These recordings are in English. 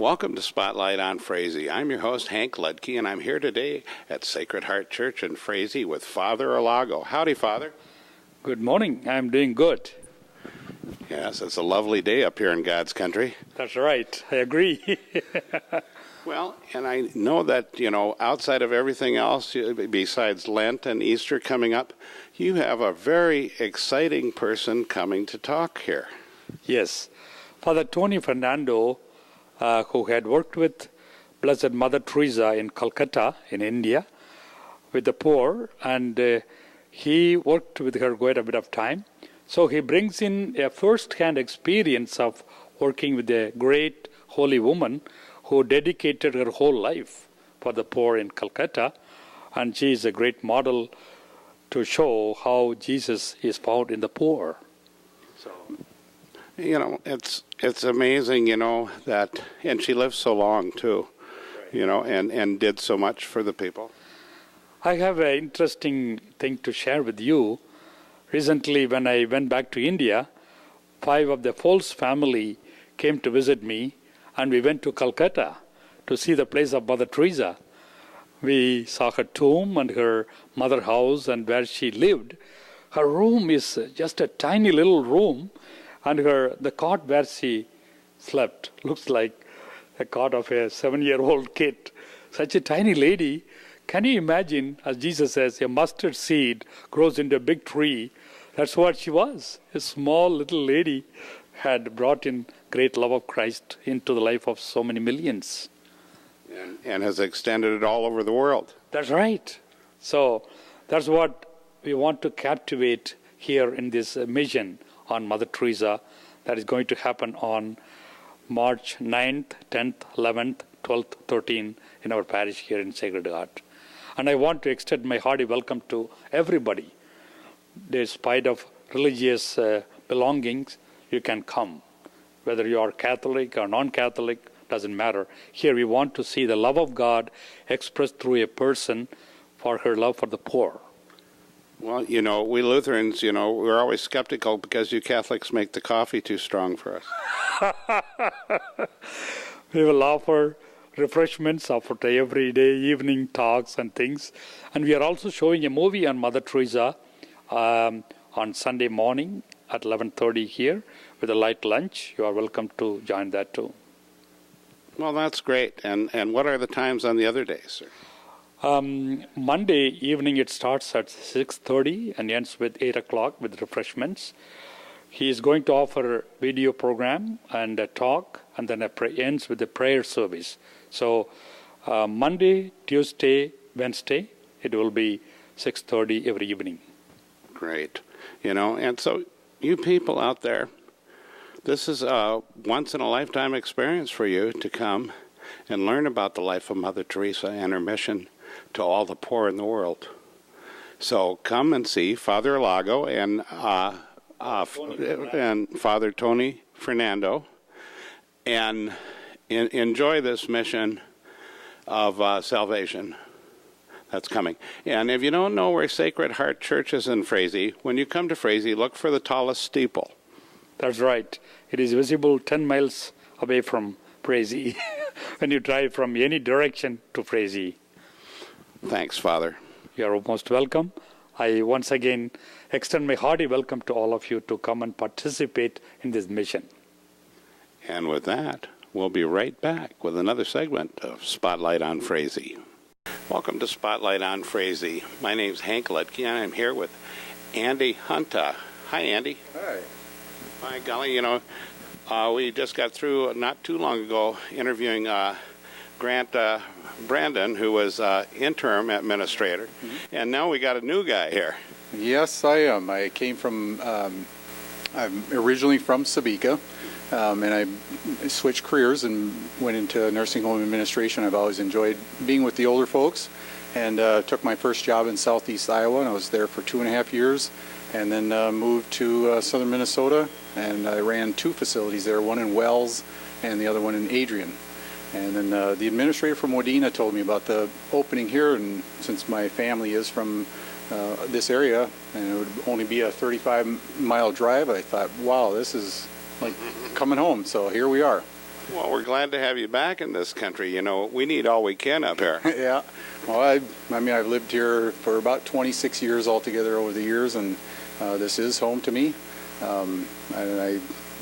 Welcome to Spotlight on Frazee. I'm your host, Hank Ludke, and I'm here today at Sacred Heart Church in Frazee with Father Alago. Howdy, Father. Good morning. I'm doing good. Yes, it's a lovely day up here in God's country. That's right. I agree. Well, and I know that, outside of everything else, besides Lent and Easter coming up, you have a very exciting person coming to talk here. Yes. Father Tony Fernando, who had worked with Blessed Mother Teresa in Calcutta, in India, with the poor, and he worked with her quite a bit of time. So he brings in a first-hand experience of working with a great holy woman who dedicated her whole life for the poor in Calcutta, and she is a great model to show how Jesus is found in the poor. So, it's amazing, that, and she lived so long too, and did so much for the people. I have an interesting thing to share with you. Recently, when I went back to India, 5 of the Foles family came to visit me, and we went to Calcutta to see the place of Mother Teresa. We saw her tomb and her mother house and where she lived. Her room is just a tiny little room, and the cot where she slept looks like a cot of a 7-year-old kid. Such a tiny lady. Can you imagine, as Jesus says, a mustard seed grows into a big tree? That's what she was. A small little lady had brought in great love of Christ into the life of so many millions. And has extended it all over the world. That's right. So that's what we want to captivate here in this mission on Mother Teresa that is going to happen on March 9th, 10th, 11th, 12th, 13th in our parish here in Sacred Heart. And I want to extend my hearty welcome to everybody. Despite of religious belongings, you can come. Whether you are Catholic or non-Catholic, doesn't matter. Here we want to see the love of God expressed through a person for her love for the poor. Well, we Lutherans, we're always skeptical because you Catholics make the coffee too strong for us. We will offer refreshments, offered every day, evening talks and things. And we are also showing a movie on Mother Teresa on Sunday morning at 11:30 here with a light lunch. You are welcome to join that too. Well, that's great. And what are the times on the other days, sir? Monday evening it starts at 6:30 and ends with 8 o'clock with refreshments. He is going to offer a video program and a talk, and then ends with a prayer service. So Monday, Tuesday, Wednesday, it will be 6:30 every evening. Great. And so you people out there, this is a once-in-a-lifetime experience for you to come and learn about the life of Mother Teresa and her mission to all the poor in the world. So come and see Father Alago and Father Tony Fernando and enjoy this mission of salvation that's coming. And if you don't know where Sacred Heart Church is in Frazee, when you come to Frazee, look for the tallest steeple. That's right. It is visible 10 miles away from Frazee when you drive from any direction to Frazee. Thanks, Father. You are most welcome. I once again extend my hearty welcome to all of you to come and participate in this mission. And with that, we'll be right back with another segment of Spotlight on Frazee. Welcome to Spotlight on Frazee. My name's Hank Ludke, and I'm here with Andy Hunta. Hi, Andy. Hi. My golly, we just got through not too long ago interviewing Grant Brandon, who was interim administrator, and now we got a new guy here. Yes, I am. I came from, I'm originally from Sabika, and I switched careers and went into nursing home administration. I've always enjoyed being with the older folks, and took my first job in southeast Iowa, and I was there for 2.5 years, and then moved to southern Minnesota, and I ran 2 facilities there, one in Wells and the other one in Adrian. And then the administrator from Modena told me about the opening here, and since my family is from this area, and it would only be a 35-mile drive, I thought, wow, this is like coming home. So here we are. Well, we're glad to have you back in this country. You know, we need all we can up here. Yeah. Well, I mean, I've lived here for about 26 years altogether over the years, and this is home to me. And I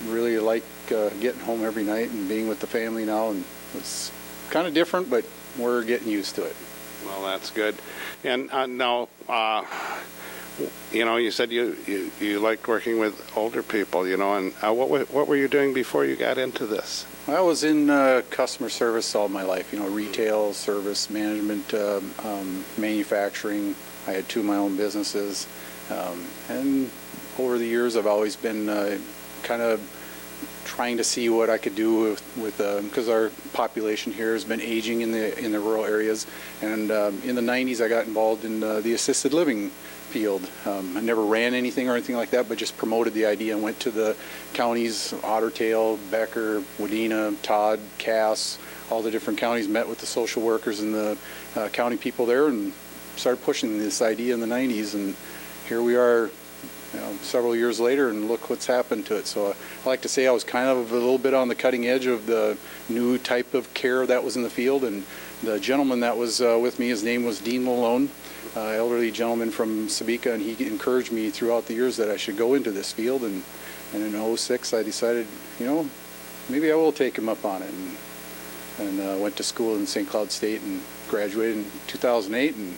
really like getting home every night and being with the family now. And it's kind of different, but we're getting used to it. Well, that's good. And now, you know, you said you liked working with older people, you know, and what were you doing before you got into this? I was in customer service all my life, you know, retail, service, management, manufacturing. I had 2 of my own businesses. And over the years, I've always been kind of trying to see what I could do with because our population here has been aging in the rural areas. And in the 90s, I got involved in the assisted living field. I never ran anything or anything like that, but just promoted the idea and went to the counties, Otter Tail, Becker, Wadena, Todd, Cass, all the different counties, met with the social workers and the county people there and started pushing this idea in the 90s. And here we are, you know, several years later, and look what's happened to it. So I like to say I was kind of a little bit on the cutting edge of the new type of care that was in the field. And the gentleman that was with me, his name was Dean Malone, elderly gentleman from Sebeka, and he encouraged me throughout the years that I should go into this field. And in '06, I decided, you know, maybe I will take him up on it, and went to school in St. Cloud State and graduated in 2008 and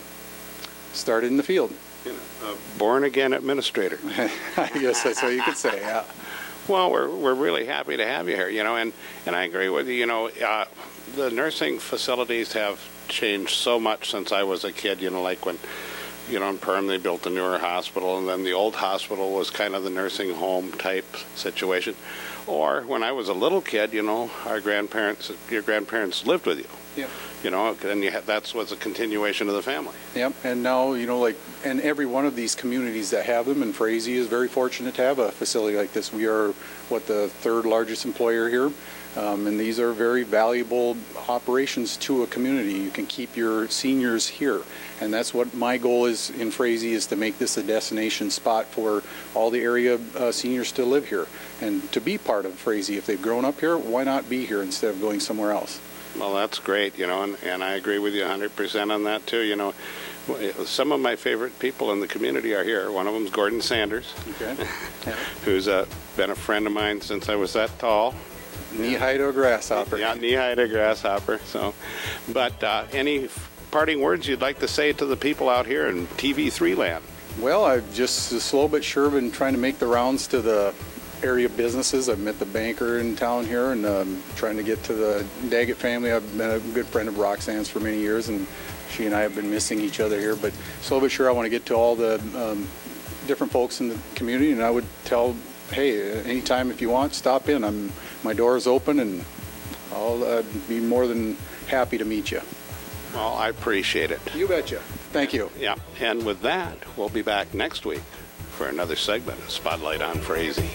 started in the field. You know, born-again administrator. I guess that's what you could say, yeah. Well, we're really happy to have you here, you know, and I agree with you. You know, the nursing facilities have changed so much since I was a kid. You know, like when, you know, in Perm they built the newer hospital, and then the old hospital was kind of the nursing home type situation. Or when I was a little kid, you know, your grandparents lived with you. Yeah. You know, and that's what's a continuation of the family. Yep, and now, you know, like, and every one of these communities that have them, and Frazee is very fortunate to have a facility like this. We are, the 3rd largest employer here, and these are very valuable operations to a community. You can keep your seniors here, and that's what my goal is in Frazee, is to make this a destination spot for all the area seniors to live here and to be part of Frazee. If they've grown up here, why not be here instead of going somewhere else? Well, that's great, you know, and I agree with you 100% on that, too. You know, some of my favorite people in the community are here. One of them is Gordon Sanders, okay. Yeah. who's been a friend of mine since I was that tall. Knee-high to a grasshopper. Yeah, knee-high to a grasshopper. So, but any parting words you'd like to say to the people out here in TV3 land? Well, I've just slow but sure been trying to make the rounds to the area businesses. I've met the banker in town here, and trying to get to the Daggett family. I've been a good friend of Roxanne's for many years, and she and I have been missing each other here. But slow but sure, I want to get to all the different folks in the community, and I would tell, hey, anytime if you want, stop in. My door is open, and I'll be more than happy to meet you. Well, I appreciate it. You betcha. Thank you. Yeah, and with that, we'll be back next week for another segment of Spotlight on Frazee.